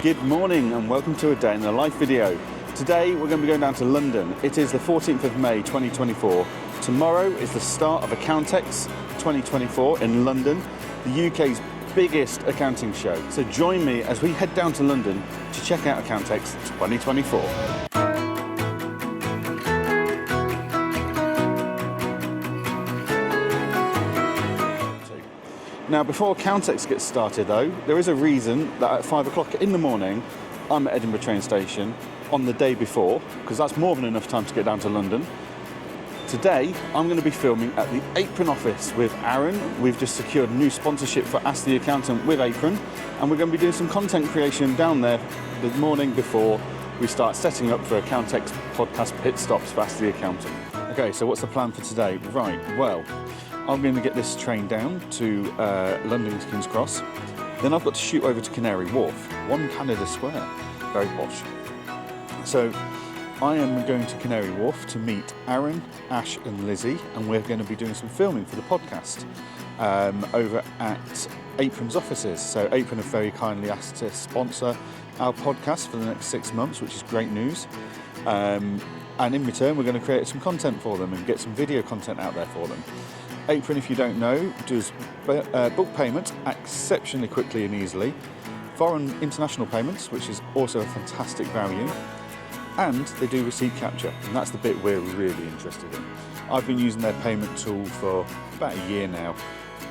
Good morning and welcome to a day in the life video. Today we're going to be going down to London. It is the 14th of May 2024. Tomorrow is the start of Accountex 2024 in London, the UK's biggest accounting show. So join me as we head down to London to check out Accountex 2024. Now, before Accountex gets started though, there is a reason that at 5 o'clock in the morning, I'm at Edinburgh train station on the day before, because that's more than enough time to get down to London. Today, I'm going to be filming at the Apron office with Aaron. We've just secured a new sponsorship for Ask the Accountant with Apron, and we're going to be doing some content creation down there the morning before we start setting up for Accountex podcast pit stops for Ask the Accountant. Okay, so what's the plan for today? Right, well, I'm going to get this train down to London King's Cross. Then I've got to shoot over to Canary Wharf, 1 Canada Square. Very posh. So I am going to Canary Wharf to meet Aaron, Ash and Lizzie, and we're going to be doing some filming for the podcast over at Apron's offices. So Apron have very kindly asked to sponsor our podcast for the next 6 months, which is great news. And in return, we're going to create some content for them and get some video content out there for them. Apron, if you don't know, does book payments exceptionally quickly and easily, foreign international payments, which is also a fantastic value, and they do receipt capture, and that's the bit we're really interested in. I've been using their payment tool for about a year now,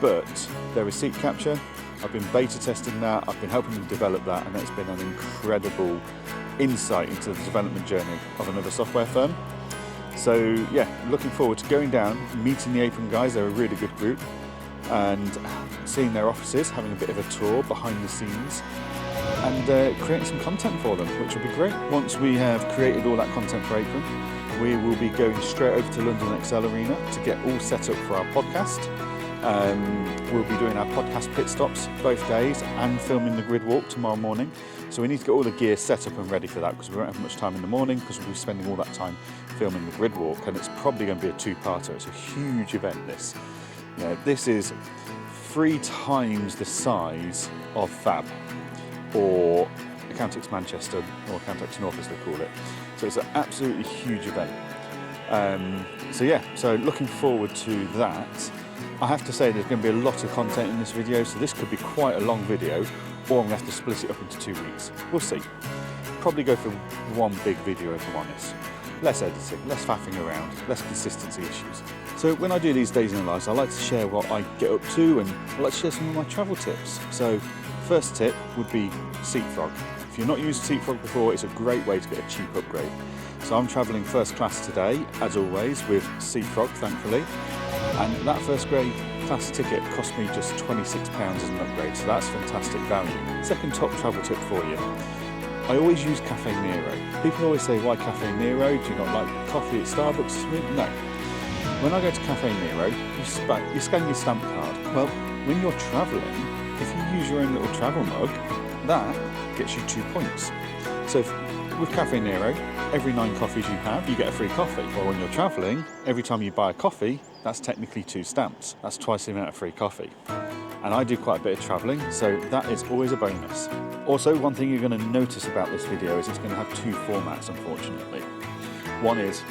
but their receipt capture, I've been beta testing that, I've been helping them develop that, and it's been an incredible insight into the development journey of another software firm. So yeah, looking forward to going down, meeting the Apron guys. They're a really good group, and seeing their offices, having a bit of a tour behind the scenes, and creating some content for them, which will be great. Once we have created all that content for Apron, we will be going straight over to London Excel Arena to get all set up for our podcast. We'll be doing our podcast pit stops both days and filming the grid walk tomorrow morning. So we need to get all the gear set up and ready for that, because we won't have much time in the morning, because we'll be spending all that time filming the grid walk, and it's probably going to be a 2-parter. It's a huge event, this. You know, this is 3 times the size of Fab or Accountex Manchester, or Accountex North as they call it. So it's an absolutely huge event. So looking forward to that. I have to say there's going to be a lot of content in this video, so this could be quite a long video, or I'm going to have to split it up into 2 weeks. We'll see. Probably go for one big video if I'm honest. Less editing, less faffing around, less consistency issues. So when I do these days in the lives, I like to share what I get up to, and I like to share some of my travel tips. So first tip would be Seatfrog. If you're not used Seatfrog before, it's a great way to get a cheap upgrade. So I'm travelling first class today, as always, with Seatfrog, thankfully. And that first class ticket cost me just £26 as an upgrade, so that's fantastic value. Second top travel tip for you. I always use Cafe Nero. People always say, why Cafe Nero? Do you not like coffee at Starbucks? No. When I go to Cafe Nero, you scan your stamp card. Well, when you're travelling, if you use your own little travel mug, that gets you 2 points. So with Cafe Nero, every 9 coffees you have, you get a free coffee. Or when you're travelling, every time you buy a coffee, that's technically 2 stamps. That's twice the amount of free coffee. And I do quite a bit of travelling, so that is always a bonus. Also, one thing you're going to notice about this video is it's going to have 2 formats, unfortunately. One is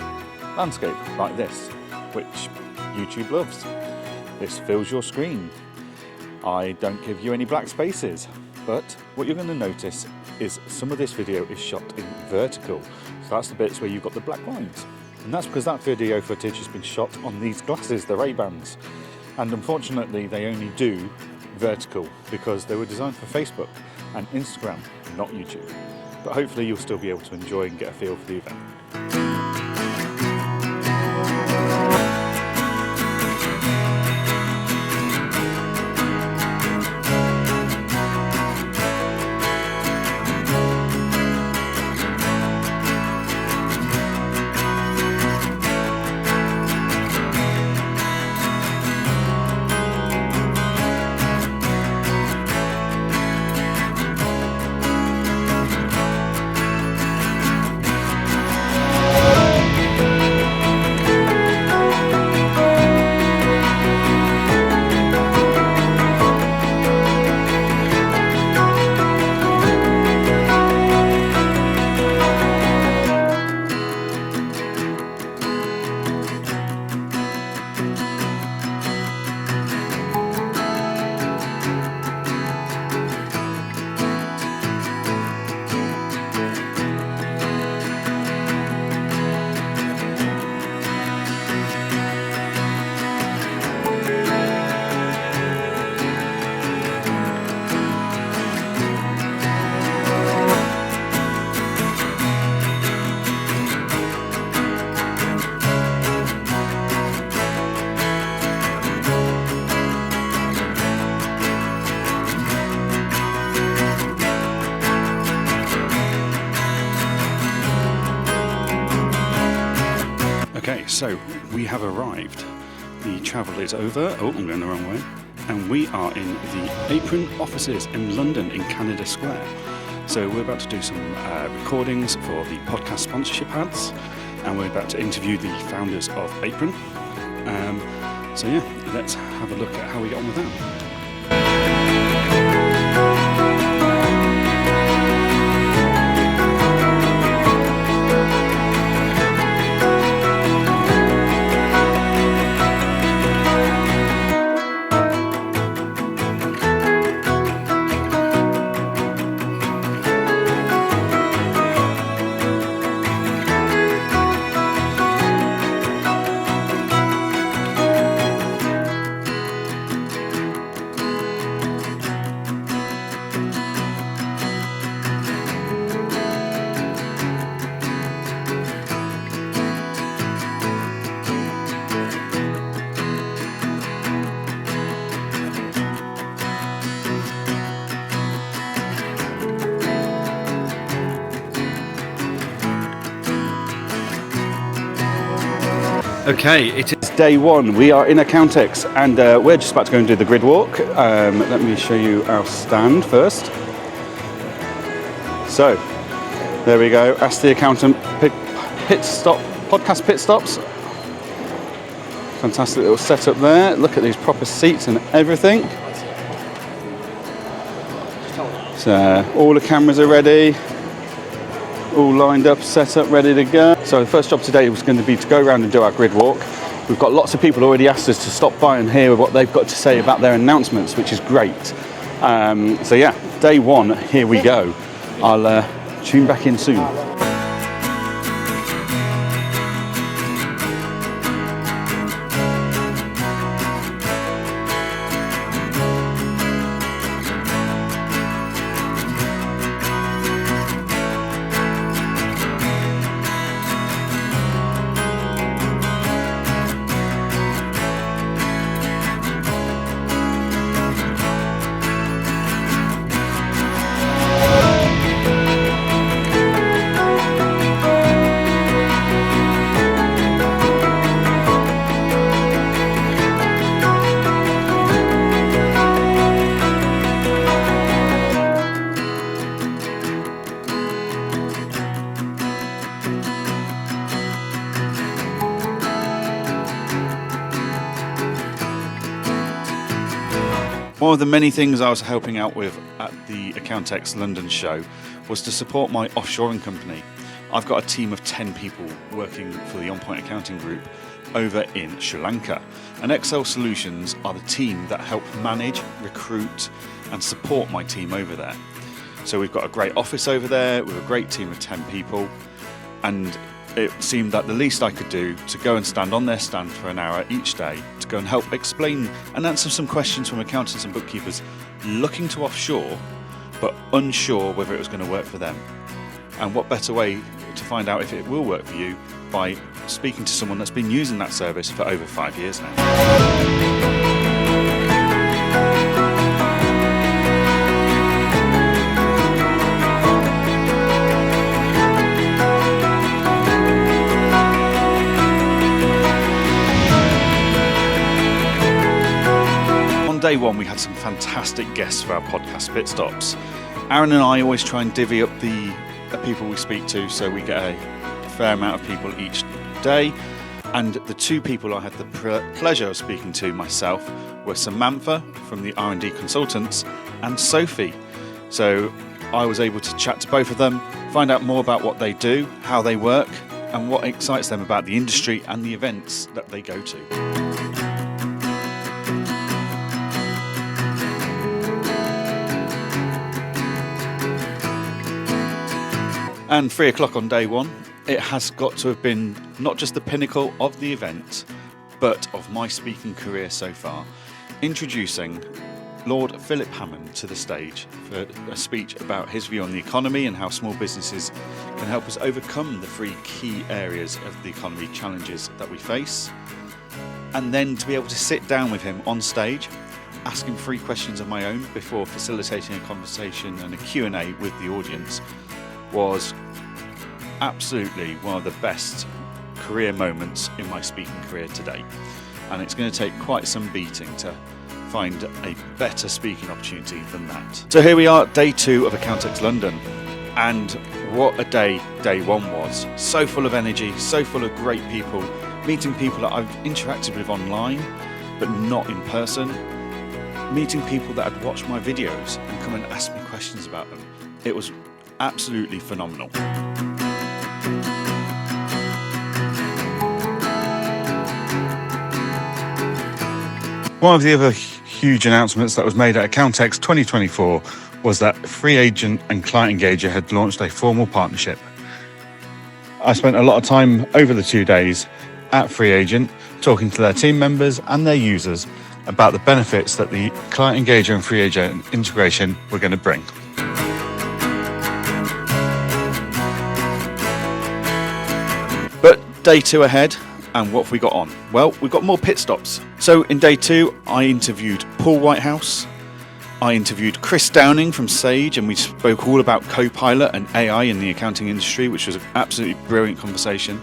landscape, like this, which YouTube loves. This fills your screen. I don't give you any black spaces, but what you're going to notice is some of this video is shot in vertical. So that's the bits where you've got the black lines. And that's because that video footage has been shot on these glasses, the Ray-Bans. And unfortunately, they only do vertical because they were designed for Facebook and Instagram, not YouTube. But hopefully you'll still be able to enjoy and get a feel for the event. So we have arrived. The travel is over. Oh, I'm going the wrong way. And we are in the Apron offices in London in Canada Square. So we're about to do some recordings for the podcast sponsorship ads, and we're about to interview the founders of Apron. So yeah, let's have a look at how we get on with that. Okay, it is day one. We are in Accountex and we're just about to go and do the grid walk. Let me show you our stand first. So, there we go. Ask the accountant podcast pit stops. Fantastic little setup there. Look at these proper seats and everything. So, all the cameras are ready. All lined up, set up, ready to go. So the first job today was going to be to go around and do our grid walk. We've got lots of people already asked us to stop by and hear what they've got to say about their announcements, which is great. So yeah, day one, here we go. I'll tune back in soon. One of the many things I was helping out with at the Accountex London show was to support my offshoring company. I've got a team of 10 people working for the OnPoint accounting group over in Sri Lanka. And Excel Solutions are the team that help manage, recruit and support my team over there. So we've got a great office over there with a great team of 10 people, and it seemed that the least I could do to go and stand on their stand for an hour each day to go and help explain and answer some questions from accountants and bookkeepers looking to offshore but unsure whether it was going to work for them. And what better way to find out if it will work for you by speaking to someone that's been using that service for over 5 years now. Day one, we had some fantastic guests for our podcast pit stops. Aaron and I always try and divvy up the people we speak to, so we get a fair amount of people each day. And the two people I had the pleasure of speaking to myself were Samantha from the R&D Consultants and Sophie. So I was able to chat to both of them, find out more about what they do, how they work, and what excites them about the industry and the events that they go to. And 3 o'clock on day one, it has got to have been not just the pinnacle of the event, but of my speaking career so far. Introducing Lord Philip Hammond to the stage for a speech about his view on the economy and how small businesses can help us overcome the 3 key areas of the economy challenges that we face. And then to be able to sit down with him on stage, ask him 3 questions of my own before facilitating a conversation and a Q&A with the audience was absolutely one of the best career moments in my speaking career today. And it's going to take quite some beating to find a better speaking opportunity than that. So here we are, day 2 of Accountex London. And what a day one was. So full of energy, so full of great people, meeting people that I've interacted with online, but not in person. Meeting people that had watched my videos and come and ask me questions about them. It was absolutely phenomenal. One of the other huge announcements that was made at Accountex 2024 was that Free Agent and Client Engager had launched a formal partnership. I spent a lot of time over the 2 days at Free Agent talking to their team members and their users about the benefits that the Client Engager and Free Agent integration were going to bring. But day 2 ahead, and what have we got on? Well, we've got more pit stops. So in day 2, I interviewed Paul Whitehouse, I interviewed Chris Downing from Sage, and we spoke all about Copilot and AI in the accounting industry, which was an absolutely brilliant conversation.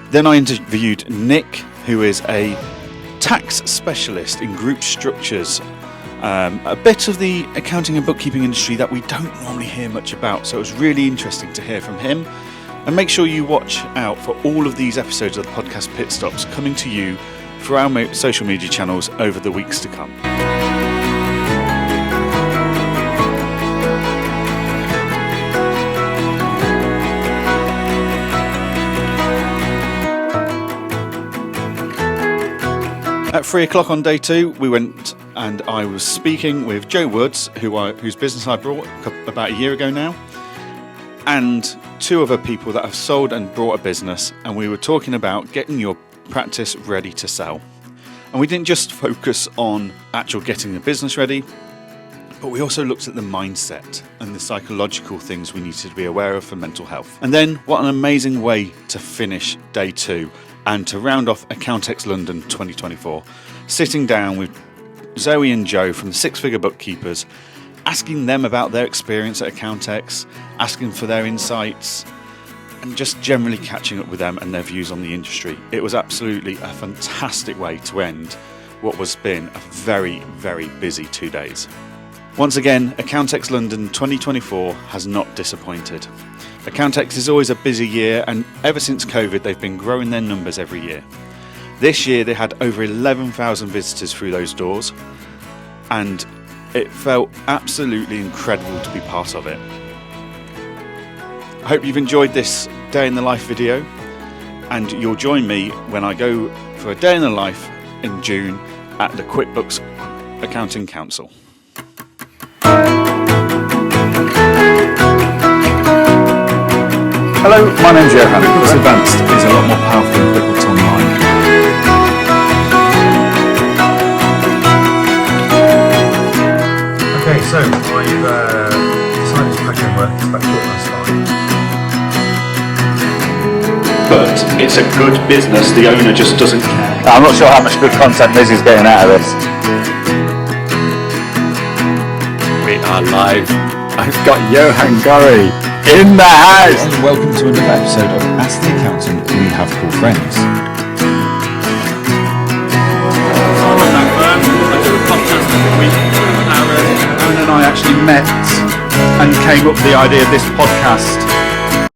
Then I interviewed Nick, who is a tax specialist in group structures, a bit of the accounting and bookkeeping industry that we don't normally hear much about. So it was really interesting to hear from him. And make sure you watch out for all of these episodes of the podcast Pit Stops coming to you through our social media channels over the weeks to come. At 3 o'clock on day 2, we went and I was speaking with Joe Woods, whose business I brought about a year ago now, and 2 other people that have sold and brought a business, and we were talking about getting your practice ready to sell. And we didn't just focus on actual getting the business ready, but we also looked at the mindset and the psychological things we needed to be aware of for mental health. And then what an amazing way to finish day 2 and to round off Accountex London 2024, sitting down with Zoe and Joe from the Six Figure Bookkeepers, asking them about their experience at Accountex, asking for their insights, and just generally catching up with them and their views on the industry. It was absolutely a fantastic way to end what has been a very, very busy 2 days. Once again, Accountex London 2024 has not disappointed. Accountex is always a busy year, and ever since COVID, they've been growing their numbers every year. This year, they had over 11,000 visitors through those doors, and it felt absolutely incredible to be part of it. I hope you've enjoyed this day in the life video, and you'll join me when I go for a day in the life in June at the QuickBooks Accounting Council. Hello, my name's Johann. QuickBooks Advanced is a lot more powerful than QuickBooks Online. Okay, so I've decided to pack in work. It's about 5:15. But it's a good business, the owner just doesn't care. I'm not sure how much good content Liz is getting out of this. We are live. I've got Johann Goree in the house. And welcome to another episode of Ask the Accountant We Have Cool Friends. I do a podcast every week with Aaron. Aaron and I actually met and came up with the idea of this podcast